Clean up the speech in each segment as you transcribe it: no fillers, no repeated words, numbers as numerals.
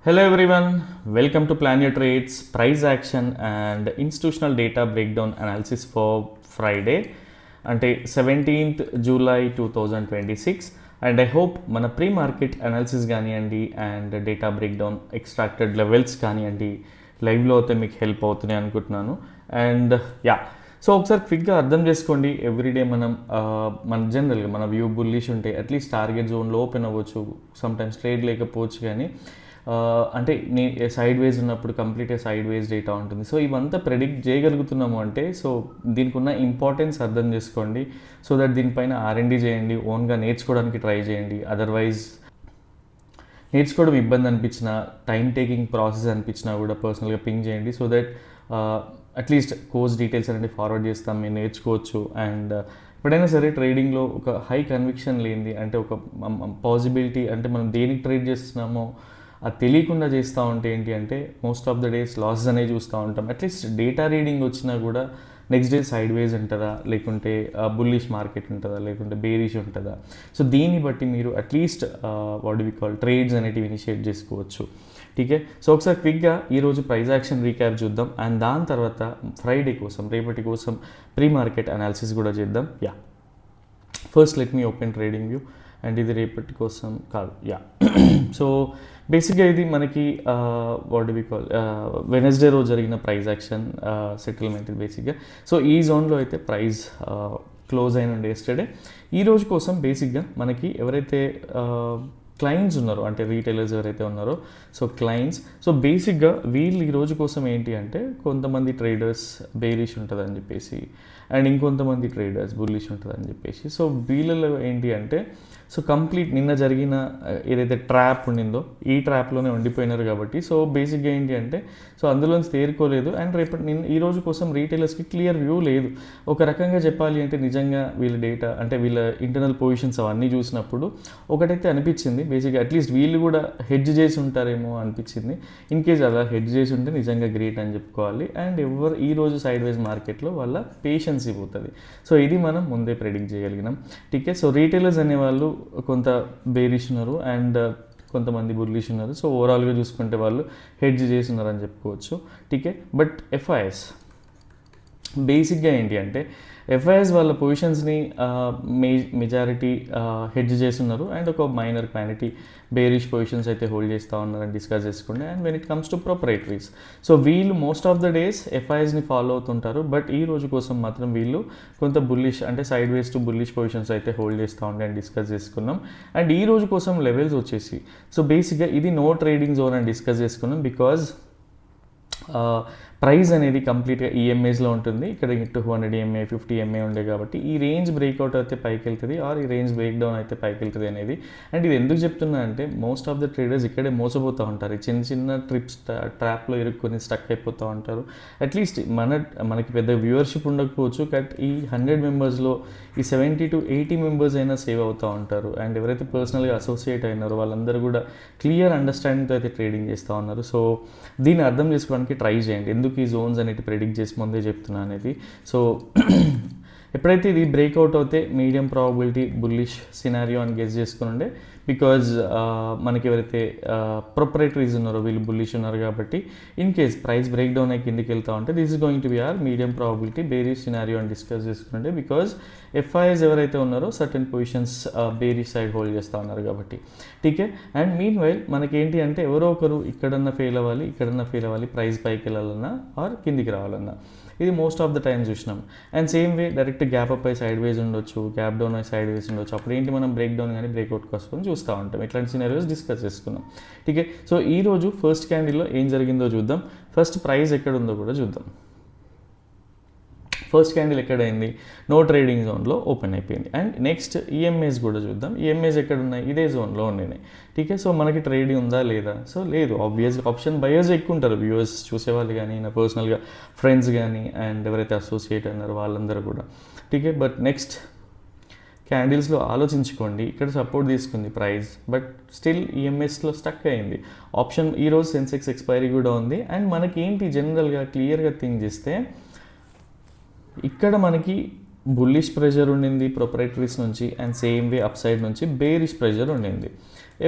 Hello everyone, welcome to Plan Your Trades, price action and institutional data breakdown analysis for Friday అంటే 17th July 2026 and I hope మన pre market analysis కానివ్వండి and data breakdown extracted levels కానివ్వండి లైవ్లో అయితే మీకు help అవుతున్నాయి అనుకుంటున్నాను. And so ఒకసారి క్విక్గా అర్థం చేసుకోండి. ఎవ్రీడే మన జనరల్గా మన వ్యూ బుల్లిష్ ఉంటే అట్లీస్ట్ టార్గెట్ జోన్లో ఓపెన్ అవ్వచ్చు, సమ్టైమ్స్ ట్రేడ్ లేకపోవచ్చు, కానీ అంటే సైడ్ వేస్ ఉన్నప్పుడు కంప్లీట్గా సైడ్ వేస్ డేటా ఉంటుంది. సో ఇవంతా ప్రెడిక్ట్ చేయగలుగుతున్నాము అంటే సో దీనికి ఉన్న ఇంపార్టెన్స్ అర్థం చేసుకోండి. సో దట్ దీనిపైన R&D చేయండి, ఓన్గా నేర్చుకోవడానికి ట్రై చేయండి. అదర్వైజ్ నేర్చుకోవడం ఇబ్బంది అనిపించిన, టైం టేకింగ్ ప్రాసెస్ అనిపించినా కూడా పర్సనల్గా పింగ్ చేయండి. So that at least course details అనేది ఫార్వర్డ్ చేస్తాం, మీరు నేర్చుకోవచ్చు. అండ్ ఎప్పుడైనా సరే ట్రేడింగ్లో ఒక హై కన్విక్షన్ లేనిది, అంటే ఒక పాసిబిలిటీ, అంటే మనం దేనికి ట్రేడ్ చేస్తున్నామో అది తెలియకుండా చేస్తూ ఉంటే ఏంటి అంటే most of the days losses అనేవి చూస్తూ ఉంటాం. అట్లీస్ట్ డేటా రీడింగ్ వచ్చినా కూడా నెక్స్ట్ డే సైడ్ వేస్ ఉంటుందా, లేకుంటే బుల్లిష్ మార్కెట్ ఉంటుందా, లేకుంటే బేరిష్ ఉంటుందా. సో దీన్ని బట్టి మీరు at least what we call trades అనేటివి ఇనిషియేట్ చేసుకోవచ్చు. ఠీకే. సో ఒకసారి క్విక్గా ఈరోజు ప్రైస్ యాక్షన్ రీక్యాప్ చూద్దాం. అండ్ దాని తర్వాత ఫ్రైడే కోసం, రేపటి కోసం ప్రీ మార్కెట్ అనాలిసిస్ కూడా చేద్దాం. First let me open trading view. And ఇది రేపటి కోసం కాదు. సో బేసిక్గా ఇది మనకి వాట్ వి కాల్ వెనస్డే రోజు జరిగిన ప్రైస్ యాక్షన్ సెటిల్మెంట్ ఇది బేసిక్గా. సో ఈ జోన్లో అయితే ప్రైస్ క్లోజ్ అయినండి ఎస్టర్డే. ఈ రోజు కోసం బేసిక్గా మనకి ఎవరైతే క్లయింట్స్ ఉన్నారో, అంటే రీటైలర్స్ ఎవరైతే ఉన్నారో, సో క్లయింట్స్, సో బేసిక్గా వీళ్ళు ఈ రోజు కోసం ఏంటి అంటే కొంతమంది ట్రేడర్స్ బేరిష్ ఉంటుందని చెప్పేసి, అండ్ ఇంకొంతమంది ట్రేడర్స్ బుల్లిష్ ఉంటుందని చెప్పేసి, సో వీళ్ళలో ఏంటి అంటే సో కంప్లీట్ నిన్న జరిగిన ఏదైతే ట్రాప్ ఉండిందో ఈ ట్రాప్లోనే ఉండిపోయినారు కాబట్టి సో బేసిక్గా ఏంటి అంటే సో అందులోంచి తేరుకోలేదు. అండ్ ఈ రోజు కోసం రీటైలర్స్కి క్లియర్ వ్యూ లేదు. ఒక రకంగా చెప్పాలి అంటే నిజంగా వీళ్ళ డేటా, అంటే వీళ్ళ ఇంటర్నల్ పొజిషన్స్ అవన్నీ చూసినప్పుడు ఒకటైతే అనిపించింది, బేసిక్గా అట్లీస్ట్ వీళ్ళు కూడా హెడ్జ్ చేసి ఉంటారేమో అనిపించింది. ఇన్ కేస్ అలా హెడ్జ్ చేసి ఉంటే నిజంగా గ్రేట్ అని చెప్పుకోవాలి. అండ్ ఈ రోజు సైడ్ వైజ్ మార్కెట్లో వాళ్ళ పేషెన్సీ పోతుంది. సో ఇది మనం ముందే ప్రెడిక్ట్ చేయగలిగినాం. టీకే. సో రీటైలర్స్ అనేవాళ్ళు కొంత బేరిష్ ఉన్నారు అండ్ కొంతమంది బుల్లిష్ ఉన్నారు. సో ఓవరాల్గా చూసుకుంటే వాళ్ళు హెడ్జ్ చేసి ఉన్నారని చెప్పుకోవచ్చు. టీకే. బట్ FIS బేసిక్గా ఏంటి అంటే FIS వాళ్ళ పొజిషన్స్ని మెజారిటీ హెడ్జ్ చేస్తున్నారు అండ్ ఒక మైనర్ క్వాంటిటీ బేరిష్ పొజిషన్స్ అయితే హోల్డ్ చేస్తూ ఉన్నారని డిస్కస్ చేసుకోండి. And when it comes to proprietaries, so వీళ్ళు మోస్ట్ ఆఫ్ ద డేస్ FISని ఫాలో అవుతుంటారు. బట్ ఈ రోజు కోసం మాత్రం వీళ్ళు కొంత బుల్లిష్, అంటే side ways to bullish positions అయితే హోల్డ్ చేస్తూ ఉండే అని డిస్కస్ చేసుకున్నాం. అండ్ ఈ రోజు కోసం లెవెల్స్ వచ్చేసి సో బేసిక్గా ఇది నో ట్రేడింగ్ జోన్ అని డిస్కస్ చేసుకున్నాం. బికాజ్ ప్రైస్ అనేది కంప్లీట్గా EMAస్లో ఉంటుంది. ఇక్కడ 200 EMA 50 EMA ఉండే కాబట్టి ఈ రేంజ్ బ్రేక్అవుట్ అయితే పైకి వెళ్తుంది, ఆర్ ఈ రేంజ్ బ్రేక్ డౌన్ అయితే పైకి వెళ్తుంది అనేది. అండ్ ఇది ఎందుకు చెప్తున్నా అంటే మోస్ట్ ఆఫ్ ద ట్రేడర్స్ ఇక్కడే మోసపోతూ ఉంటారు. చిన్న చిన్న ట్రిప్స్ ట్రాప్లో ఇరుక్కొని స్టక్ అయిపోతూ ఉంటారు. అట్లీస్ట్ మనకి పెద్ద వ్యూవర్షిప్ ఉండకపోవచ్చు, బట్ ఈ 100 మెంబర్స్లో ఈ 70 to 80 మెంబర్స్ అయినా సేవ్ అవుతూ ఉంటారు. అండ్ ఎవరైతే పర్సనల్గా అసోసియేట్ అయినారో వాళ్ళందరూ కూడా క్లియర్ అండర్స్టాండింగ్తో అయితే ట్రేడింగ్ చేస్తూ ఉన్నారు. సో దీన్ని అర్థం చేసుకోవడానికి ట్రై చేయండి, ఎందుకు ఈ జోన్స్ అనేవి ప్రెడిక్ట్ చేసి ముందే చెప్తున్నా అనేది. సో ఎప్పుడైతే ఇది బ్రేక్అవుట్ అవుతే మీడియం ప్రాబబిలిటీ బుల్లిష్ సినారియో అని గెస్ చేసుకుని ఉండే. బికాజ్ మనకి ఎవరైతే ప్రొపరేటరీస్ ఉన్నారో వీళ్ళు బుల్లిష్ ఉన్నారు కాబట్టి in case price break down అయ్యి కిందికి వెళ్తా ఉంటే this is going to be are medium probability bearish scenario అని డిస్కస్ చేసుకుంటే. బికాజ్ FIS ఎవరైతే ఉన్నారో certain positions bearish side hold చేస్తూ ఉన్నారు కాబట్టి. టీకే. అండ్ మీన్ వైల్ మనకేంటి అంటే ఎవరో ఒకరు ఇక్కడన్నా ఫెయిల్ అవ్వాలి, ప్రైస్ పైకి వెళ్ళాలన్నా ఆర్ కిందికి రావాలన్నా. ఇది మోస్ట్ ఆఫ్ ద టైమ్ చూసినాం. And same way direct gap up అయి సైడ్ వేస్ ఉండొచ్చు, గ్యాప్ డౌన్ అయి సైడ్ వేస్ ఉండొచ్చు. అప్పుడు ఏంటి మనం బ్రేక్ డౌన్ కానీ బ్రేక్అవుట్ కోసం చూస్తూ ఉంటాం. ఇట్లాంటి సినారియోస్ డిస్కస్ చేసుకున్నాం. టీకే. సో ఈరోజు ఫస్ట్ క్యాండిల్లో ఏం జరిగిందో చూద్దాం. ఫస్ట్ ప్రైస్ ఎక్కడ ఉందో కూడా చూద్దాం. ఫస్ట్ క్యాండిల్ ఎక్కడైంది, నో ట్రేడింగ్ జోన్లో ఓపెన్ అయిపోయింది. అండ్ నెక్స్ట్ EMAs కూడా చూద్దాం. EMAs ఎక్కడ ఉన్నాయి, ఇదే జోన్లో ఉన్నాయి. టీకే. సో మనకి ట్రేడింగ్ ఉందా లేదా, సో లేదు. ఆబ్వియస్గా ఆప్షన్ బయర్స్ ఎక్కువ ఉంటారు, వ్యూవర్స్ చూసేవాళ్ళు కానీ, నా పర్సనల్గా ఫ్రెండ్స్ కానీ, అండ్ ఎవరైతే అసోసియేట్ అన్నారో వాళ్ళందరూ కూడా. టీకే. బట్ నెక్స్ట్ క్యాండిల్స్లో ఆలోచించుకోండి, ఇక్కడ సపోర్ట్ తీసుకుంది ప్రైస్, బట్ స్టిల్ EMAస్లో స్టక్ అయింది. ఆప్షన్ ఈరోజు సెన్సెక్స్ ఎక్స్పైరీ కూడా ఉంది. అండ్ మనకి ఏంటి జనరల్గా క్లియర్గా థింక్ చేస్తే ఇక్కడ మనకి బుల్లిష్ ప్రెషర్ ఉండింది ప్రొపరేటరీస్ నుంచి, and same way up side నుంచి బేరిష్ ప్రెషర్ ఉండింది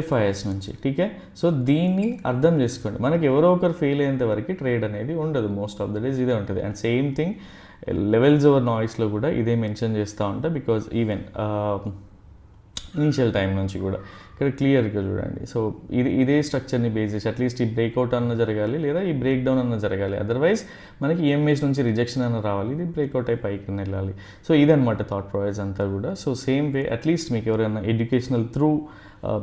FIS నుంచి. ఠీకే, సో దీన్ని అర్థం చేసుకోండి. మనకి ఎవరో ఒకరు ఫెయిల్ అయ్యేంత వరకు ట్రేడ్ అనేది ఉండదు, మోస్ట్ ఆఫ్ ద డేస్ ఇదే ఉంటుంది. And same thing levels over నాయిస్లో కూడా ఇదే మెన్షన్ చేస్తూ ఉంటా, బికాజ్ ఈవెన్ ఇనీషియల్ టైం నుంచి కూడా ఇక్కడ క్లియర్గా చూడండి. సో ఇదే స్ట్రక్చర్ని బేస్ చేసి అట్లీస్ట్ ఈ బ్రేక్అవుట్ అన్న జరగాలి, లేదా ఈ బ్రేక్ డౌన్ అన్న జరగాలి. అదర్వైజ్ మనకి EMAs నుంచి రిజెక్షన్ అన్న రావాలి, ఇది బ్రేక్అవుట్ అయి పైకి వెళ్ళాలి. సో ఇదనమాట థాట్ ప్రాసెస్ అంతా కూడా. సో సేమ్ వే అట్లీస్ట్ మీకు ఎవరైనా ఎడ్యుకేషనల్ త్రూ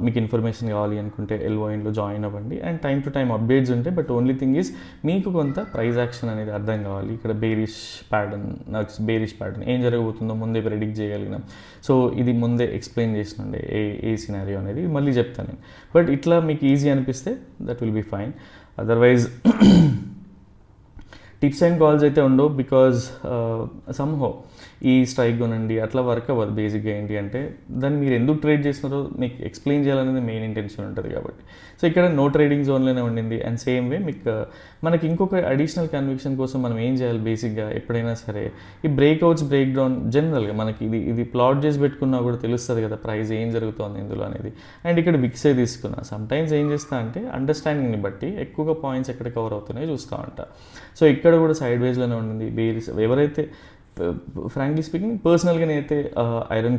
మీకు ఇన్ఫర్మేషన్ కావాలి అనుకుంటే ఎల్ఓఎన్లో జాయిన్ అవ్వండి. And time to time updates ఉంటాయి. బట్ ఓన్లీ థింగ్ ఈజ్ మీకు కొంత ప్రైస్ యాక్షన్ అనేది అర్థం కావాలి. ఇక్కడ బేరిష్ ప్యాటర్న్ ఏం జరగబోతుందో ముందే ప్రెడిక్ట్ చేయగలిగినాం. సో ఇది ముందే ఎక్స్ప్లెయిన్ చేసినండి ఏ సినారియో అనేది మళ్ళీ చెప్తాను నేను. బట్ ఇట్లా మీకు ఈజీ అనిపిస్తే that will be fine. Otherwise tips and calls అయితే ఉండవు, బికాజ్ సమ్హో ఈ స్ట్రైక్ కొనండి అట్లా వర్క్ అవ్వదు. బేసిక్గా ఏంటి అంటే దాన్ని మీరు ఎందుకు ట్రేడ్ చేస్తున్నారో మీకు ఎక్స్ప్లెయిన్ చేయాలనేది మెయిన్ ఇంటెన్షన్ ఉంటుంది కాబట్టి. సో ఇక్కడ నో ట్రేడింగ్ జోన్లోనే ఉండింది. అండ్ సేమ్ వే మనకి ఇంకొక అడిషనల్ కన్విక్షన్ కోసం మనం ఏం చేయాలి బేసిక్గా ఎప్పుడైనా సరే, ఈ బ్రేక్అవుట్స్ బ్రేక్ డౌన్ జనరల్గా మనకి ఇది ప్లాట్ చేసి పెట్టుకున్నా కూడా తెలుస్తుంది కదా ప్రైస్ ఏం జరుగుతుంది ఇందులో అనేది. అండ్ ఇక్కడ విక్సే తీసుకున్నా. సమ్టైమ్స్ ఏం చేస్తా అంటే అండర్స్టాండింగ్ని బట్టి ఎక్కువగా పాయింట్స్ ఎక్కడ కవర్ అవుతున్నాయో చూస్తూ ఉంటా. సో ఇక్కడ కూడా సైడ్ వేస్లోనే ఉండింది. ఎవరైతే ఫ్రాంక్లీ స్పీకింగ్ పర్సనల్గా నేనైతే ఐరన్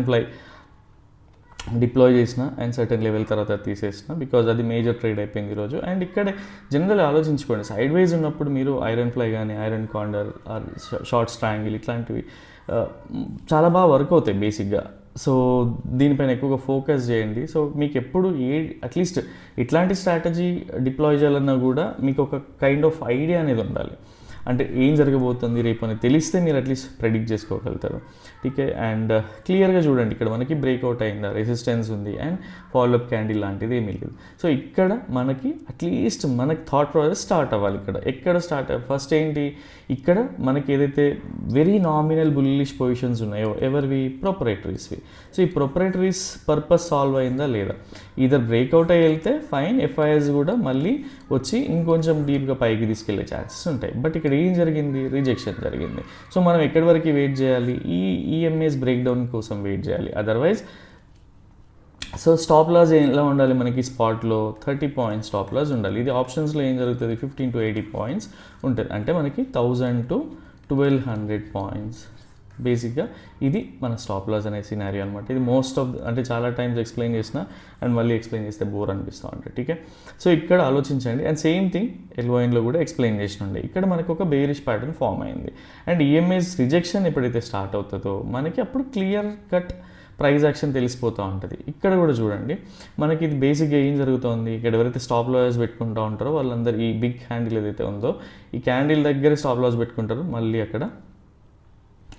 ఫ్లై డిప్లాయ్ చేసిన అండ్ సర్టన్ లెవెల్ తర్వాత తీసేసిన, బికాజ్ అది మేజర్ ట్రేడ్ అయిపోయింది ఈరోజు. అండ్ ఇక్కడే జనరల్ ఆలోచించుకోండి, సైడ్ వైజ్ ఉన్నప్పుడు మీరు ఐరన్ ఫ్లై కానీ ఐరన్ కాండర్ షార్ట్ స్ట్రాంగిల్ ఇట్లాంటివి చాలా బాగా వర్క్ అవుతాయి బేసిక్గా. సో దీనిపైన ఎక్కువగా ఫోకస్ చేయండి. సో మీకు ఎప్పుడు అట్లీస్ట్ ఇట్లాంటి స్ట్రాటజీ డిప్లాయ్ చేయాలన్నా కూడా మీకు ఒక కైండ్ ఆఫ్ ఐడియా అనేది ఉండాలి. అంటే ఏం జరగబోతుంది రేపు అని తెలిస్తే మీరు అట్లీస్ట్ ప్రెడిక్ట్ చేసుకోగలుగుతారు. ఠీకే, అండ్ క్లియర్గా చూడండి ఇక్కడ మనకి బ్రేక్అవుట్ అయిందా, రెసిస్టెన్స్ ఉంది, అండ్ ఫాలోఅప్ క్యాండిల్ లాంటిది ఏమీ లేదు. సో ఇక్కడ మనకి అట్లీస్ట్ మనకి థాట్ ప్రాసెస్ స్టార్ట్ అవ్వాలి. ఎక్కడ స్టార్ట్ ఫస్ట్ ఏంటి, ఇక్కడ మనకి ఏదైతే వెరీ నామినల్ బుల్లిష్ పొజిషన్స్ ఉన్నాయో ఎవరివి, ప్రొపరేటరీస్వి. సో ఈ ప్రొపరేటరీస్ పర్పస్ సాల్వ్ అయిందా లేదా, ఈధర్ బ్రేక్అవుట్ అయ్యి వెళ్తే ఫైన్, FIS కూడా మళ్ళీ వచ్చి ఇంకొంచెం డీప్గా పైకి తీసుకెళ్లే ఛాన్సెస్ ఉంటాయి. బట్ ఇక్కడ ఏం జరిగింది, రిజెక్షన్ జరిగింది. సో మనం ఎక్కడి వరకు వెయిట్ చేయాలి, ఈ EMAs బ్రేక్ డౌన్ కోసం వెయిట్ చేయాలి. అదర్వైజ్ సో స్టాప్ లాస్ ఎలా ఉండాలి మనకి, స్పాట్లో 30 పాయింట్స్ స్టాప్ లాస్ ఉండాలి. ఇది ఆప్షన్స్లో ఏం జరుగుతుంది, 15 to 80 పాయింట్స్ ఉంటుంది. అంటే మనకి 1000 to 1200 పాయింట్స్ బేసిక్గా ఇది మన స్టాప్ లాస్ అనే సినారియో అనమాట. ఇది మోస్ట్ ఆఫ్ అంటే చాలా టైమ్స్ ఎక్స్ప్లెయిన్ చేసిన అండ్ మళ్ళీ ఎక్స్ప్లెయిన్ చేస్తే బోర్ అనిపిస్తూ ఉంటుంది. ఠీకే, సో ఇక్కడ ఆలోచించండి. అండ్ సేమ్ థింగ్ ఎల్ఓఎన్లో కూడా ఎక్స్ప్లెయిన్ చేసి ఉండే, ఇక్కడ మనకు ఒక బేరిష్ ప్యాటర్న్ ఫామ్ అయింది. అండ్ EMAs రిజెక్షన్ ఎప్పుడైతే స్టార్ట్ అవుతుందో మనకి అప్పుడు క్లియర్ కట్ ప్రైస్ యాక్షన్ తెలిసిపోతూ ఉంటుంది. ఇక్కడ కూడా చూడండి మనకి ఇది బేసిక్గా ఏం జరుగుతుంది, ఇక్కడ ఎవరైతే స్టాప్ లాస్ పెట్టుకుంటూ ఉంటారో వాళ్ళందరూ ఈ బిగ్ హ్యాండిల్ ఏదైతే ఉందో ఈ క్యాండిల్ దగ్గర స్టాప్ లాస్ పెట్టుకుంటారో మళ్ళీ అక్కడ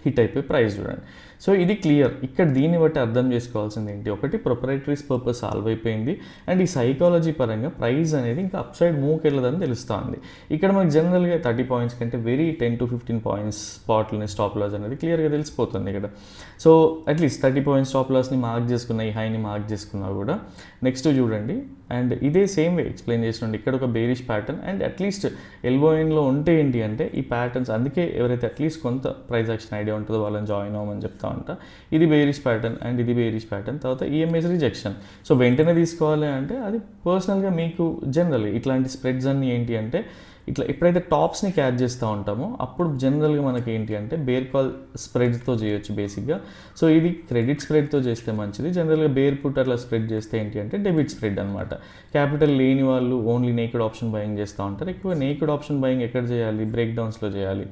హిట్ అయిపోయి ప్రైస్ చూడండి. సో ఇది క్లియర్. ఇక్కడ దీన్ని బట్టి అర్థం చేసుకోవాల్సింది ఏంటి, ఒకటి ప్రొపరేటరీస్ పర్పస్ సాల్వ్ అయిపోయింది. అండ్ ఈ సైకాలజీ పరంగా ప్రైస్ అనేది ఇంకా అప్ సైడ్ మూవ్కి వెళ్ళదని తెలుస్తుంది. ఇక్కడ మనకి జనరల్గా 30 పాయింట్స్ కంటే వెరీ 10 to 15 పాయింట్స్ స్పాట్లోని స్టాప్ లాస్ అనేది క్లియర్గా తెలిసిపోతుంది ఇక్కడ. సో అట్లీస్ట్ 30 పాయింట్స్ స్టాప్ లాస్ని మార్క్ చేసుకున్న, ఈ హైని మార్క్ చేసుకున్నా కూడా నెక్స్ట్ చూడండి. అండ్ ఇదే సేమ్ వే ఎక్స్ప్లెయిన్ చేసినండి, ఇక్కడ ఒక బేరిష్ ప్యాటర్న్. అండ్ అట్లీస్ట్ ఎల్ఓఎన్లో ఉంటే ఏంటి అంటే ఈ ప్యాటర్న్స్, అందుకే ఎవరైతే అట్లీస్ట్ కొంత ప్రైస్ యాక్షన్ ఐడియా ఉంటుందో వాళ్ళని జాయిన్ అవ్వమని చెప్తా ఉంటా. ఇది బేరిష్ ప్యాటర్న్ అండ్ ఇది బేరిష్ ప్యాటర్న్, తర్వాత EMAs రిజెక్షన్. సో వెంటనే తీసుకోవాలి అంటే అది పర్సనల్గా మీకు జనరల్గా ఇట్లాంటి స్ప్రెడ్స్ అన్నీ ఏంటి అంటే ఇట్లా ఎప్పుడైతే టాప్స్ని క్యాచ్ చేస్తూ ఉంటామో అప్పుడు జనరల్గా మనకి ఏంటి అంటే బేర్ కాల్ స్ప్రెడ్తో చేయొచ్చు బేసిక్గా. సో ఇది క్రెడిట్ స్ప్రెడ్తో చేస్తే మంచిది. జనరల్గా బేర్ పుట్ అట్లా స్ప్రెడ్ చేస్తే ఏంటి అంటే డెబిట్ స్ప్రెడ్ అనమాట. క్యాపిటల్ లేని వాళ్ళు ఓన్లీ నేకెడ్ ఆప్షన్ బయింగ్ చేస్తూ ఉంటారు. ఎక్కువ నేకెడ్ ఆప్షన్ బయింగ్ ఎక్కడ చేయాలి, బ్రేక్ డౌన్స్లో చేయాలి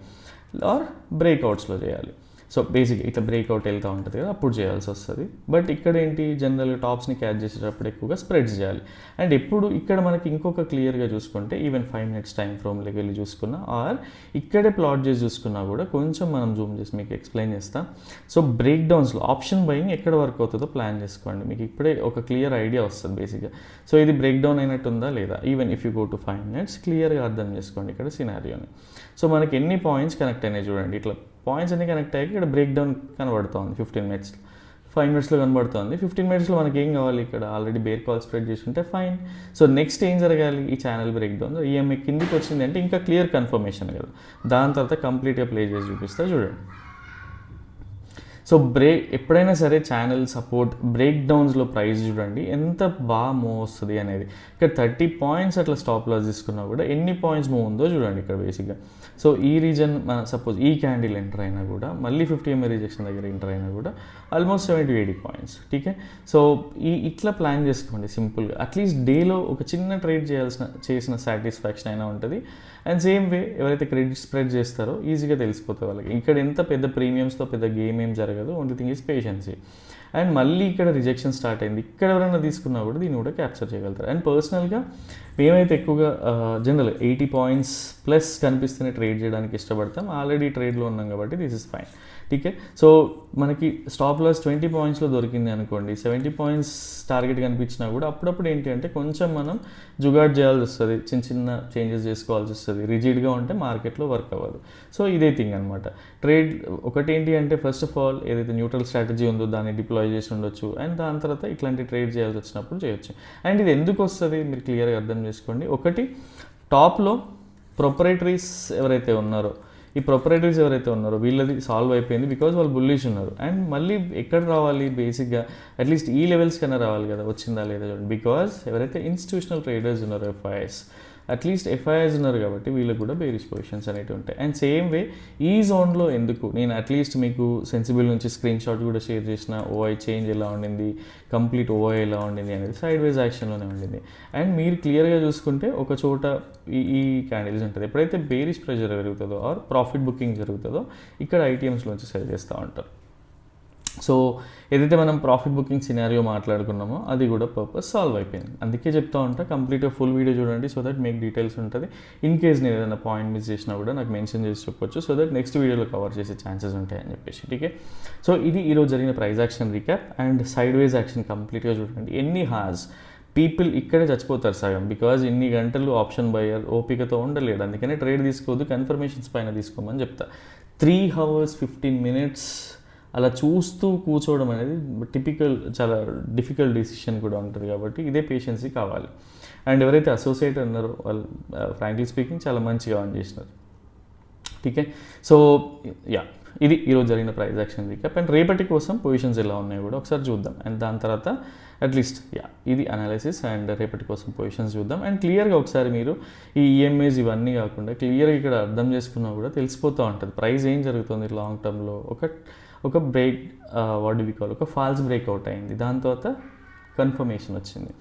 ఆర్ బ్రేక్అవుట్స్లో చేయాలి. సో బేసిక్ ఇట్లా బ్రేక్అవుట్ వెళ్తూ ఉంటుంది కదా, అప్పుడు చేయాల్సి వస్తుంది. బట్ ఇక్కడ ఏంటి జనరల్గా టాప్స్ని క్యాచ్ చేసేటప్పుడు ఎక్కువగా స్ప్రెడ్స్ చేయాలి. అండ్ ఎప్పుడు ఇక్కడ మనకి ఇంకొక క్లియర్గా చూసుకుంటే ఈవెన్ 5 minutes టైం ఫ్రేమ్లోకి వెళ్ళి చూసుకున్నా ఆర్ ఇక్కడే ప్లాట్ చేసి చూసుకున్నా కూడా కొంచెం మనం జూమ్ చేసి మీకు ఎక్స్ప్లెయిన్ చేస్తాం. సో బ్రేక్ డౌన్స్లో ఆప్షన్ బయింగ్ ఎక్కడ వర్క్ అవుతుందో ప్లాన్ చేసుకోండి, మీకు ఇప్పుడే ఒక క్లియర్ ఐడియా వస్తుంది బేసిక్గా. సో ఇది బ్రేక్ డౌన్ అయినట్టుందా లేదా, even if you go to 5 minutes క్లియర్గా అర్థం చేసుకోండి ఇక్కడ సినారియోని. సో మనకి ఎన్ని పాయింట్స్ కనెక్ట్ అయినాయి చూడండి, ఇట్లా పాయింట్స్ అన్ని కనెక్ట్ అయ్యాక ఇక్కడ బ్రేక్ డౌన్ కనబడుతుంది 15 minutes. 5 మినిట్స్లో కనబడుతుంది. 15 మినిట్స్లో మనకి ఏం కావాలి, ఇక్కడ ఆల్రెడీ బేర్ కాల్ స్ప్రెడ్ చేసి ఉంటే ఫైన్. సో నెక్స్ట్ ఏం జరగాలి, ఈ ఛానల్ బ్రేక్ డౌన్ ఈఎంఐ కిందికి వచ్చింది అంటే ఇంకా క్లియర్ కన్ఫర్మేషన్ కదా. దాని తర్వాత కంప్లీట్గా ప్లే చేసి చూపిస్తా చూడండి. సో ఎప్పుడైనా సరే ఛానల్ సపోర్ట్ బ్రేక్ డౌన్స్లో ప్రైస్ చూడండి ఎంత బాగా మూవ్ వస్తుంది అనేది. ఇక్కడ 30 పాయింట్స్ అట్లా స్టాప్ లాస్ తీసుకున్నా కూడా ఎన్ని పాయింట్స్ మూవ్ ఉందో చూడండి ఇక్కడ బేసిక్గా. సో ఈ రీజన్ సపోజ్ ఈ క్యాండిల్ ఎంటర్ అయినా కూడా మళ్ళీ 50 MA రిజెక్షన్ దగ్గర ఎంటర్ అయినా కూడా ఆల్మోస్ట్ 70-80 పాయింట్స్. టీకే. సో ఇట్లా ప్లాన్ చేసుకోండి సింపుల్గా. అట్లీస్ట్ డేలో ఒక చిన్న ట్రేడ్ చేసిన సాటిస్ఫాక్షన్ అయినా ఉంటుంది. అండ్ సేమ్ వే ఎవరైతే క్రెడిట్ స్ప్రెడ్ చేస్తారో ఈజీగా తెలిసిపోతుంది వాళ్ళకి. ఇక్కడ ఎంత పెద్ద ప్రీమియమ్స్తో పెద్ద గేమ్ ఏం జరగదు. Only thing is patience. And మళ్ళీ ఇక్కడ రిజెక్షన్ స్టార్ట్ అయింది, ఇక్కడ ఎవరైనా తీసుకున్నా కూడా దీన్ని కూడా క్యాప్చర్ చేయగలుగుతారు. అండ్ పర్సనల్గా మేమైతే ఎక్కువగా జనరల్ 80 పాయింట్స్ ప్లస్ కనిపిస్తేనే ట్రేడ్ చేయడానికి ఇష్టపడతాం. ఆల్రెడీ ట్రేడ్లో ఉన్నాం కాబట్టి this is fine. TK. So మనకి స్టాప్ లాస్ 20 పాయింట్స్లో దొరికింది అనుకోండి, 70 పాయింట్స్ టార్గెట్ కనిపించినా కూడా అప్పుడప్పుడు ఏంటి అంటే కొంచెం మనం జుగాడ్ చేయాల్సి వస్తుంది, చిన్న చిన్న చేంజెస్ చేసుకోవాల్సి వస్తుంది. రిజిడ్గా ఉంటే మార్కెట్లో వర్క్ అవ్వదు. సో ఇదే థింగ్ అనమాట. ట్రేడ్ ఒకటి ఏంటి అంటే ఫస్ట్ ఆఫ్ ఆల్ ఏదైతే న్యూట్రల్ స్ట్రాటజీ ఉందో దాన్ని డిప్లాయ్ చేసి ఉండొచ్చు. అండ్ దాని తర్వాత ఇట్లాంటి ట్రేడ్ చేయాల్సి వచ్చినప్పుడు చేయొచ్చు. అండ్ ఇది ఎందుకు వస్తుంది మీరు క్లియర్గా అర్థం చేసుకోండి. ఒకటి, టాప్లో ప్రొపరేటరీస్ ఎవరైతే ఉన్నారో వీళ్ళది సాల్వ్ అయిపోయింది బికాజ్ వాళ్ళు బుల్లిష్ ఉన్నారు. అండ్ మళ్ళీ ఎక్కడ రావాలి, బేసిక్గా అట్లీస్ట్ ఈ లెవెల్స్ కన్నా రావాలి కదా, వచ్చిందా లేదా చూడండి. బికాజ్ ఎవరైతే ఇన్స్టిట్యూషనల్ ట్రేడర్స్ ఉన్నారో ఎఫ్ఐఎస్ ఉన్నారు కాబట్టి వీళ్ళకి కూడా బేరిష్ పొజిషన్స్ అనేవి ఉంటాయి. అండ్ సేమ్ వే ఈ జోన్లో ఎందుకు నేను అట్లీస్ట్ మీకు సెన్సిబుల్ నుంచి స్క్రీన్ షాట్ కూడా షేర్ చేసిన ఓఐ చేంజ్ ఎలా ఉండింది, కంప్లీట్ ఓఐ ఎలా ఉండింది అనేది సైడ్ వైజ్ యాక్షన్లోనే ఉండింది. అండ్ మీరు క్లియర్గా చూసుకుంటే ఒక చోట ఈ క్యాండిల్స్ ఉంటుంది. ఎప్పుడైతే బేరిష్ ప్రెషర్ జరుగుతుందో ఆర్ ప్రాఫిట్ బుకింగ్ జరుగుతుందో ఇక్కడ ఐటీఎమ్స్లోంచి సెల్ చేస్తూ ఉంటారు. సో ఏదైతే మనం ప్రాఫిట్ బుకింగ్ సినారియో మాట్లాడుకున్నామో అది కూడా పర్పస్ సాల్వ్ అయిపోయింది. అందుకే చెప్తా ఉంటా కంప్లీట్గా ఫుల్ వీడియో చూడండి, సో దట్ మీకు డీటెయిల్స్ ఉంటుంది. ఇన్ కేస్ నేను ఏదైనా పాయింట్ మిస్ చేసినా కూడా నాకు మెన్షన్ చేసి చెప్పొచ్చు, సో దట్ నెక్స్ట్ వీడియోలో కవర్ చేసే ఛాన్సెస్ ఉంటాయని చెప్పేసి. టీకే. సో ఇది ఈరోజు జరిగిన price action recap. And sideways action కంప్లీట్గా చూడండి. ఎన్ని హార్స్ పీపుల్ ఇక్కడే చచ్చిపోతారు సగం, బికాజ్ ఇన్ని గంటలు ఆప్షన్ బయర్ ఓపికతో ఉండలేడు. అందుకనే ట్రేడ్ తీసుకోవద్దు, కన్ఫర్మేషన్స్ పైన తీసుకోమని చెప్తా. 3 hours 15 minutes అలా చూస్తూ కూర్చోవడం అనేది చాలా డిఫికల్ట్ డిసిషన్ కూడా ఉంటుంది. కాబట్టి ఇదే పేషెన్సీ కావాలి. అండ్ ఎవరైతే అసోసియేట్ ఉన్నారో వాళ్ళు ఫ్రాంక్లీ స్పీకింగ్ చాలా మంచిగా ఆన్ చేసినారు. టీకే. సో ఇది ఈరోజు జరిగిన ప్రైస్ యాక్షన్ రీక్యాప్. అండ్ రేపటి కోసం పొజిషన్స్ ఎలా ఉన్నాయో కూడా ఒకసారి చూద్దాం. అండ్ దాని తర్వాత అట్లీస్ట్ ఇది అనాలిసిస్ అండ్ రేపటి కోసం పొజిషన్స్ చూద్దాం. అండ్ క్లియర్గా ఒకసారి మీరు ఈ ఈఎంఐస్ ఇవన్నీ కాకుండా క్లియర్గా ఇక్కడ అర్థం చేసుకున్నా కూడా తెలిసిపోతూ ఉంటుంది ప్రైస్ ఏం జరుగుతుంది లాంగ్ టర్మ్లో. ఒక బ్రేక్ ఒక ఫాల్స్ బ్రేక్అవుట్ అయింది, దాని తర్వాత కన్ఫర్మేషన్ వచ్చింది,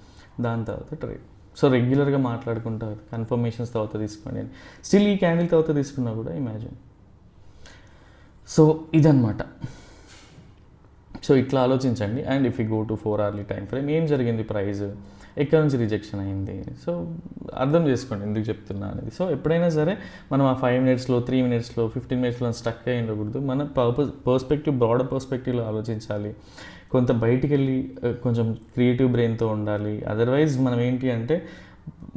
దాని తర్వాత ట్రేడ్. సో రెగ్యులర్గా మాట్లాడుకుంటా కన్ఫర్మేషన్స్ తర్వాత తీసుకోండి అని. స్టిల్ ఈ క్యాండిల్ తర్వాత తీసుకున్నా కూడా ఇమాజిన్. సో ఇదన్నమాట. సో ఇట్లా ఆలోచించండి. And if you go to 4 hourly time frame ఏం జరిగింది, ప్రైస్ ఎక్కడి నుంచి రిజెక్షన్ అయింది, సో అర్థం చేసుకోండి ఎందుకు చెప్తున్నా అనేది. సో ఎప్పుడైనా సరే మనం ఆ 5 minutesలో 3 minutesలో 15 minutesలో స్టక్ అయి ఉండకూడదు. మన బ్రాడర్ పర్స్పెక్టివ్లో ఆలోచించాలి. కొంత బయటికి వెళ్ళి కొంచెం క్రియేటివ్ బ్రెయిన్తో ఉండాలి. అదర్వైజ్ మనం ఏంటి అంటే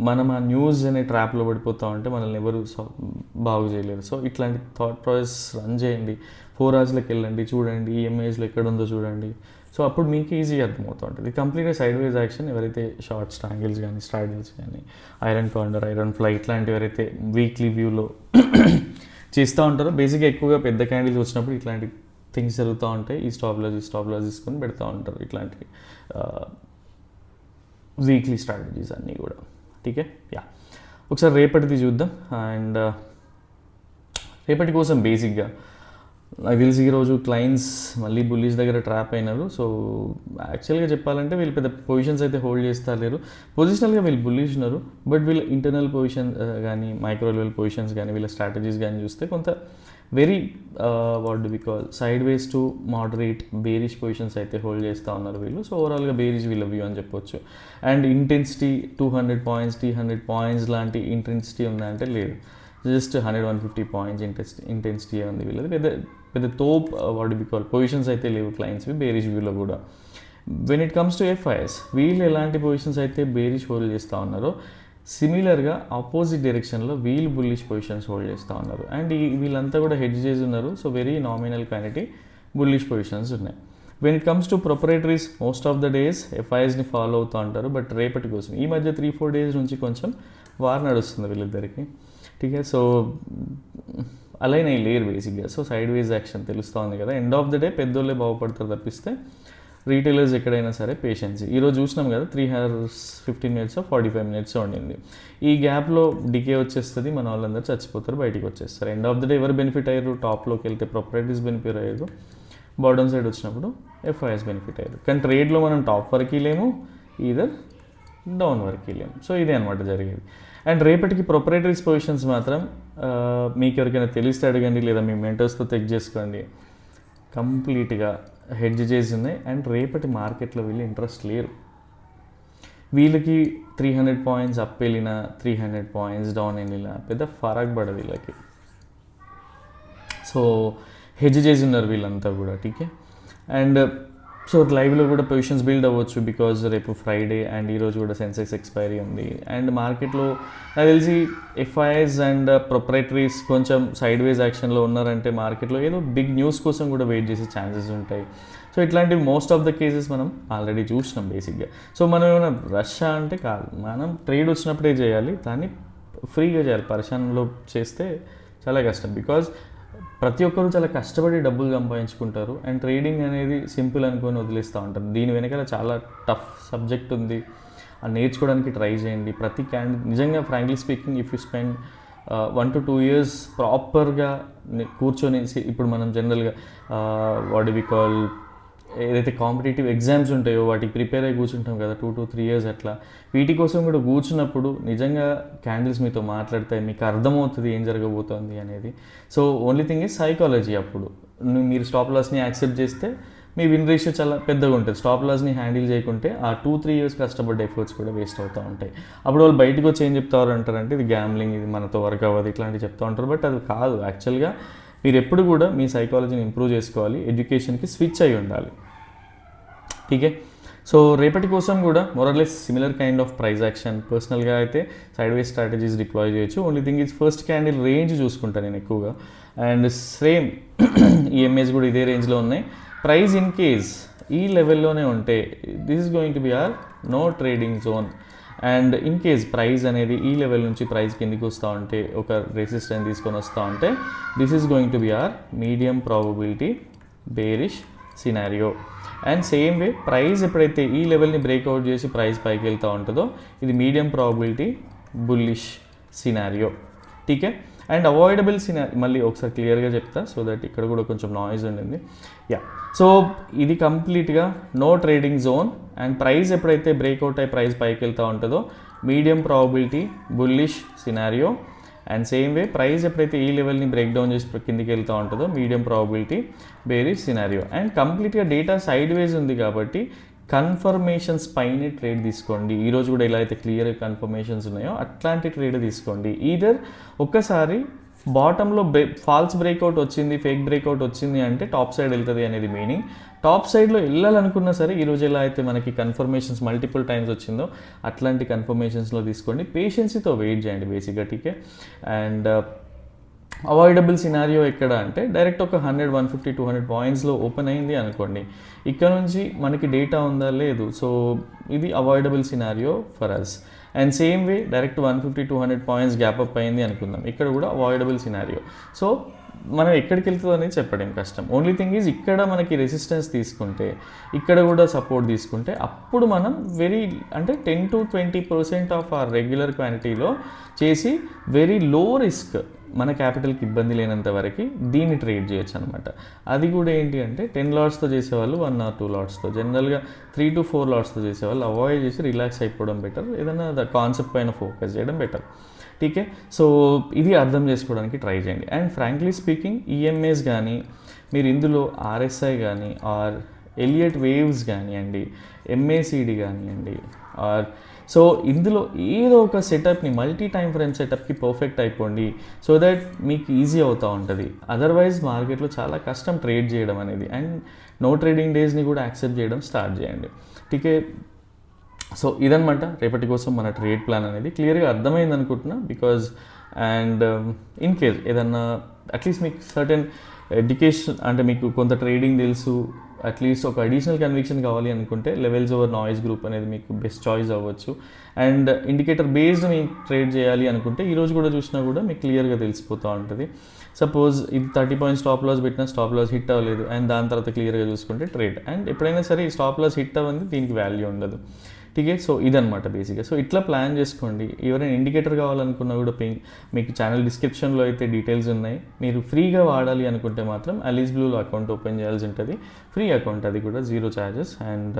మనం ఆ న్యూస్ అనే ట్రాప్లో పడిపోతూ ఉంటే మనల్ని ఎవరు బాగు చేయలేరు. సో ఇట్లాంటి థాట్ ప్రాసెస్ రన్ చేయండి. 4 hours వెళ్ళండి, చూడండి ఈఎంఐస్లో ఎక్కడ ఉందో చూడండి. సో అప్పుడు మీకు ఈజీగా అర్థమవుతూ ఉంటుంది. కంప్లీట్గా సైడ్ వేజ్ యాక్షన్ ఎవరైతే షార్ట్ స్ట్రాంగిల్స్ కానీ స్ట్రాడిల్స్ కానీ ఐరన్ కార్నర్ ఐరన్ ఫ్లై ఇట్లాంటివి ఎవరైతే వీక్లీ వ్యూలో చేస్తూ ఉంటారో బేసిక్గా ఎక్కువగా పెద్ద క్యాండిల్స్ వచ్చినప్పుడు ఇట్లాంటి థింగ్స్ జరుగుతూ ఉంటాయి. ఈ స్టాప్ లాస్ తీసుకొని పెడతా ఉంటారు ఇట్లాంటివి వీక్లీ స్ట్రాటజీస్ అన్నీ కూడా. టీకే. ఒకసారి రేపటిది చూద్దాం. అండ్ రేపటి కోసం బేసిక్గా నాకు తెలిసి ఈరోజు క్లయింట్స్ మళ్ళీ బుల్లిష్ దగ్గర ట్రాప్ అయినారు. సో యాక్చువల్గా చెప్పాలంటే వీళ్ళు పెద్ద పొజిషన్స్ అయితే హోల్డ్ చేస్తా లేరు. పొజిషనల్గా వీళ్ళు బుల్లిష్ ఉన్నారు, బట్ వీళ్ళ ఇంటర్నల్ పొజిషన్ కానీ మైక్రో లెవెల్ పొజిషన్స్ కానీ వీళ్ళ స్ట్రాటజీస్ కానీ చూస్తే కొంత very side ways to moderate bearish positions అయితే హోల్డ్ చేస్తూ ఉన్నారు వీళ్ళు. సో ఓవరాల్గా బేరిష్ వీళ్ళ వ్యూ అని చెప్పొచ్చు. అండ్ ఇంటెన్సిటీ 200 points 300 points లాంటి ఇంటెన్సిటీ ఉందంటే లేదు. జస్ట్ 100-150 points ఇంటెన్సిటీ ఉంది వీళ్ళది. పెద్ద తోప్ పొజిషన్స్ అయితే లేవు క్లయింట్స్వి బేరిష్ వ్యూలో కూడా. When it comes to FIs వీళ్ళు ఎలాంటి పొజిషన్స్ అయితే బేరిష్ హోల్డ్ చేస్తూ ఉన్నారో సిమిలర్గా ఆపోజిట్ డైరెక్షన్లో వీళ్ళు బుల్లిష్ పొజిషన్స్ హోల్డ్ చేస్తూ ఉన్నారు. అండ్ వీళ్ళంతా కూడా హెడ్జ్ చేసి ఉన్నారు. So very nominal quantity bullish positions ఉన్నాయి. When it comes to proprietaries most of the days ఎఫ్ఐఎస్ని ఫాలో అవుతూ ఉంటారు. బట్ రేపటి కోసం ఈ మధ్య 3-4 డేస్ నుంచి కొంచెం వార్ నడుస్తుంది వీళ్ళిద్దరికి. ఠీకే, సో అలైన్ అయ్యి లేరు బేసిక్గా. సో సైడ్ వేస్ యాక్షన్ తెలుస్తూ ఉంది కదా. ఎండ్ ఆఫ్ ద డే పెద్దోళ్ళే బాగుపడతారు తప్పిస్తే రీటైలర్స్ ఎక్కడైనా సరే పేషెన్సీ. ఈరోజు చూసినాం కదా 3 hours 15 minutes 45 minutes ఉండింది. ఈ గ్యాప్లో డికే వచ్చేస్తుంది, మన వాళ్ళందరూ చచ్చిపోతారు, బయటికి వచ్చేస్తారు. ఎండ్ ఆఫ్ ద డే ఎవరు బెనిఫిట్ అయ్యారు? టాప్లోకి వెళ్తే ప్రొపరేటరీస్ బెనిఫిట్ అయ్యారు, బాటమ్ సైడ్ వచ్చినప్పుడు ఎఫ్ఐఎస్ బెనిఫిట్ అయ్యారు. కానీ ట్రేడ్లో మనం టాప్ వరకు లేము, ఈదర్ డౌన్ వరకు లేము. సో ఇదే అనమాట జరిగేది. అండ్ రేపటికి ప్రొపరేటరీస్ పొజిషన్స్ మాత్రం మీకు ఎవరికైనా తెలిస్తే అడగండి, లేదా మీ మెంటర్స్తో చెక్ చేసుకోండి. కంప్లీట్గా హెడ్జ్ చేసి ఉన్నాయి. అండ్ రేపటి మార్కెట్లో వీళ్ళు ఇంట్రెస్ట్ లేరు. వీళ్ళకి 300 points అప్ వెళ్ళినా 300 points డౌన్ వెళ్ళినా పెద్ద ఫరక్ పడదు వీళ్ళకి. సో హెడ్జ్ చేసి ఉన్నారు వీళ్ళంతా కూడా. ఠీకే, అండ్ సో లైవ్లో కూడా పొజిషన్స్ బిల్డ్ అవ్వచ్చు, బికాజ్ రేపు ఫ్రైడే అండ్ ఈరోజు కూడా సెన్సెక్స్ ఎక్స్పైరీ ఉంది. అండ్ మార్కెట్లో నాకు తెలిసి ఎఫ్ఐఎస్ అండ్ ప్రొపరేటరీస్ కొంచెం సైడ్ వేస్ యాక్షన్లో ఉన్నారంటే మార్కెట్లో ఏదో బిగ్ న్యూస్ కోసం కూడా వెయిట్ చేసే ఛాన్సెస్ ఉంటాయి. సో ఇట్లాంటివి మోస్ట్ ఆఫ్ ద కేసెస్ మనం ఆల్రెడీ చూసినాం బేసిక్గా. సో మనం ఏమైనా రష్ అంటే కాదు, మనం ట్రేడ్ వచ్చినప్పుడే చేయాలి, దాన్ని ఫ్రీగా చేయాలి. పరిశానంలో చేస్తే చాలా కష్టం, బికాజ్ ప్రతి ఒక్కరూ చాలా కష్టపడి డబ్బులు సంపాదించుకుంటారు. అండ్ ట్రేడింగ్ అనేది సింపుల్ అనుకొని వదిలేస్తూ ఉంటారు. దీని వెనకాల చాలా టఫ్ సబ్జెక్ట్ ఉంది, అది నేర్చుకోవడానికి ట్రై చేయండి. ప్రతి నిజంగా frankly speaking, if you spend 1 to 2 years ప్రాపర్గా కూర్చొని, ఇప్పుడు మనం జనరల్గా వాట్ వి కాల్ ఏదైతే కాంపిటేటివ్ ఎగ్జామ్స్ ఉంటాయో వాటికి ప్రిపేర్ అయ్యి కూర్చుంటాం కదా 2 to 3 years అట్లా, వీటి కోసం కూడా కూర్చున్నప్పుడు నిజంగా క్యాండిల్స్ మీతో మాట్లాడతాయి, మీకు అర్థమవుతుంది ఏం జరగబోతోంది అనేది. So only thing is psychology. అప్పుడు మీరు స్టాప్ లాస్ని యాక్సెప్ట్ చేస్తే మీ విన్ రేషియో చాలా పెద్దగా ఉంటుంది. స్టాప్ లాస్ని హ్యాండిల్ చేయకుంటే ఆ 2-3 years కష్టపడ్డ ఎఫర్ట్స్ కూడా వేస్ట్ అవుతూ ఉంటాయి. అప్పుడు వాళ్ళు బయటకు వచ్చి ఏం చెప్తారు అంటారంటే ఇది గ్యామ్లింగ్, ఇది మనతో వర్క్ అవ్వదు, ఇట్లాంటివి చెప్తూ ఉంటారు. బట్ అది కాదు. యాక్చువల్గా మీరు ఎప్పుడు కూడా మీ సైకాలజీని ఇంప్రూవ్ చేసుకోవాలి, ఎడ్యుకేషన్కి స్విచ్ అయి ఉండాలి. ఠీకే, సో రేపటి కోసం కూడా more or less similar kind of price action. పర్సనల్గా అయితే సైడ్ వేస్ స్ట్రాటజీస్ డిప్లాయ్ చేయొచ్చు. Only thing is first candle range చూసుకుంటాను నేను ఎక్కువగా. అండ్ సేమ్ ఈఎంఐస్ కూడా ఇదే రేంజ్లో ఉన్నాయి. ప్రైస్ ఇన్ కేస్ ఈ లెవెల్లోనే ఉంటే this is going to be or no trading zone. And in case price అనేది ఈ లెవెల్ నుంచి ప్రైస్ కిందికి వస్తూ ఉంటే, ఒక రెసిస్టెన్స్ తీసుకొని వస్తూ ఉంటే, this is going to be are medium probability bearish scenario. And same way price ఎప్పుడైతే ఈ లెవెల్ని బ్రేక్అవుట్ చేసి ప్రైస్ పైకి వెళ్తూ ఉంటుందో ఇది మీడియం ప్రాబబిలిటీ బుల్లిష్ సినారియో. ఠీకే, అండ్ అవాయిడబుల్ సినారియో మళ్ళీ ఒకసారి క్లియర్గా చెప్తా, సో దట్ ఇక్కడ కూడా కొంచెం నాయిస్ ఉండింది. సో ఇది కంప్లీట్గా no trading zone. And price ఎప్పుడైతే బ్రేక్అవుట్ అయ్యి ప్రైస్ పైకి వెళ్తూ ఉంటుందో medium probability bullish scenario. And same way price ఎప్పుడైతే ఈ లెవెల్ని బ్రేక్ డౌన్ చేసి కిందికి వెళ్తూ ఉంటుందో medium probability bearish scenario. And కంప్లీట్గా డేటా సైడ్ వేస్ ఉంది కాబట్టి కన్ఫర్మేషన్స్ పైనే ట్రేడ్ తీసుకోండి. ఈరోజు కూడా ఎలా అయితే క్లియర్ కన్ఫర్మేషన్స్ ఉన్నాయో అట్లాంటి ట్రేడ్ తీసుకోండి. ఈదర్ ఒక్కసారి బాటంలో ఫాల్స్ బ్రేక్అవుట్ వచ్చింది, ఫేక్ బ్రేక్అవుట్ వచ్చింది అంటే టాప్ సైడ్ వెళ్తుంది అనేది మీనింగ్. టాప్ సైడ్లో వెళ్ళాలనుకున్నా సరే ఈరోజు ఎలా అయితే మనకి కన్ఫర్మేషన్స్ మల్టిపుల్ టైమ్స్ వచ్చిందో అట్లాంటి కన్ఫర్మేషన్స్లో తీసుకోండి. పేషెన్సీతో వెయిట్ చేయండి బేసిక్గా. ఠీకే, అండ్ అవాయిడబుల్ సినారియో ఎక్కడ అంటే డైరెక్ట్ ఒక 100, 150, 200 పాయింట్స్లో ఓపెన్ అయింది అనుకోండి, ఇక్కడ నుంచి మనకి డేటా ఉందా లేదు, సో ఇది avoidable scenario for us. And same way direct 150, 200 points gap up అయింది అనుకుందాం, ఇక్కడ కూడా అవాయిడబుల్ సినారియో. సో మనం ఎక్కడికి వెళ్తుందో అనేది చెప్పడం కష్టం. ఓన్లీ థింగ్ ఈజ్ ఇక్కడ మనకి రెసిస్టెన్స్ తీసుకుంటే, ఇక్కడ కూడా సపోర్ట్ తీసుకుంటే అప్పుడు మనం అంటే 10 to 20% ఆఫ్ ఆ రెగ్యులర్ క్వాంటిటీలో చేసి వెరీ లో రిస్క్, మన క్యాపిటల్కి ఇబ్బంది లేనంత వరకు దీన్ని ట్రేడ్ చేయొచ్చు అనమాట. అది కూడా ఏంటి అంటే 10 lotsతో చేసేవాళ్ళు 1 or 2 lotsతో, జనరల్గా 3 to 4 lotsతో చేసేవాళ్ళు అవాయిడ్ చేసి రిలాక్స్ అయిపోవడం బెటర్, ఏదైనా కాన్సెప్ట్ పైన ఫోకస్ చేయడం బెటర్. ఠీకే, సో ఇది అర్థం చేసుకోవడానికి ట్రై చేయండి. అండ్ ఫ్రాంక్లీ స్పీకింగ్ ఈఎంఏస్ కానీ మీరు ఇందులో ఆర్ఎస్ఐ కానీ ఆర్ ఎలియట్ వేవ్స్ కానివ్వండి, ఎంఏసిడి కానివ్వండి, ఆర్ సో ఇందులో ఏదో ఒక సెటప్ని మల్టీ టైం ఫ్రేమ్ సెటప్కి పర్ఫెక్ట్ అయిపోండి, సో దట్ మీకు ఈజీ అవుతూ ఉంటుంది. అదర్వైజ్ మార్కెట్లో చాలా కష్టం ట్రేడ్ చేయడం అనేది. అండ్ నో ట్రేడింగ్ డేస్ని కూడా యాక్సెప్ట్ చేయడం స్టార్ట్ చేయండి. ఠీకే, సో ఇదనమాట రేపటి కోసం మన ట్రేడ్ ప్లాన్ అనేది. క్లియర్గా అర్థమైంది అనుకుంటున్నా, బికాజ్ అండ్ ఇన్ కేస్ ఏదన్నా అట్లీస్ట్ మీకు సర్టెన్ ఎడ్యుకేషన్ అంటే మీకు కొంత ట్రేడింగ్ తెలుసు, అట్లీస్ట్ ఒక అడిషనల్ కన్విక్షన్ కావాలి అనుకుంటే లెవెల్స్ ఓవర్ నాయిస్ గ్రూప్ అనేది మీకు బెస్ట్ చాయిస్ అవ్వచ్చు. అండ్ ఇండికేటర్ బేస్డ్ మీరు ట్రేడ్ చేయాలి అనుకుంటే ఈరోజు కూడా చూసినా కూడా మీకు క్లియర్గా తెలిసిపోతూ ఉంటుంది. సపోజ్ ఇది 30 పాయింట్ స్టాప్ లాస్ పెట్టినా స్టాప్ లాస్ హిట్ అవ్వలేదు అండ్ దాని తర్వాత క్లియర్గా చూసుకుంటే ట్రేడ్. అండ్ ఎప్పుడైనా సరే ఈ స్టాప్ లాస్ హిట్ అవ్వండి, దీనికి వాల్యూ ఉండదు. ఠీకే, సో ఇదనమాట బేసిక్గా. సో ఇట్లా ప్లాన్ చేసుకోండి. ఎవరైనా ఇండికేటర్ కావాలనుకున్నా కూడా మీకు ఛానల్ డిస్క్రిప్షన్లో అయితే డీటెయిల్స్ ఉన్నాయి. మీరు ఫ్రీగా వాడాలి అనుకుంటే మాత్రం అలీస్ బ్లూలో అకౌంట్ ఓపెన్ చేయాల్సి ఉంటుంది. ఫ్రీ అకౌంట్, అది కూడా 0 charges. And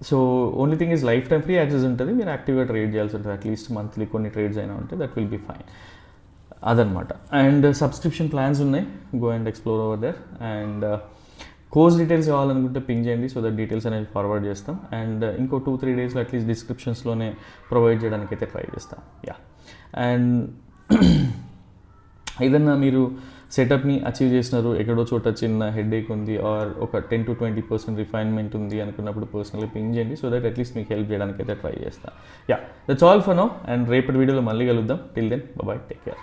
so only thing is life time free access ఉంటుంది. మీరు యాక్టివ్గా ట్రేడ్ చేయాల్సి ఉంటుంది. అట్లీస్ట్ మంత్లీ కొన్ని ట్రేడ్స్ అయినా ఉంటే దట్ విల్ బీ ఫైన్. అదనమాట. అండ్ సబ్స్క్రిప్షన్ ప్లాన్స్ ఉన్నాయి, go and explore over there. And course details కావాలనుకుంటే పింగ్ చేయండి, సో దట్ డీటెయిల్స్ అనేది ఫార్వర్డ్ చేస్తాం. అండ్ ఇంకో 2-3 డేస్లో అట్లీస్ట్ డిస్క్రిప్షన్స్లోనే ప్రొవైడ్ చేయడానికి అయితే ట్రై చేస్తాం. అండ్ ఏదన్నా మీరు సెటప్ని అచీవ్ చేసినారు, ఎక్కడో చోట చిన్న హెడేక్ ఉంది ఆర్ ఒక 10-20% రిఫైన్మెంట్ ఉంది అనుకున్నప్పుడు పర్సనల్లీ పింగ్ చేయండి, సో దట్ అట్లీస్ట్ మీకు హెల్ప్ చేయడానికి అయితే ట్రై చేస్తాను. That's all for now. And రేపటి వీడియోలో మళ్ళీ కలుద్దాం. Till then bye, take care.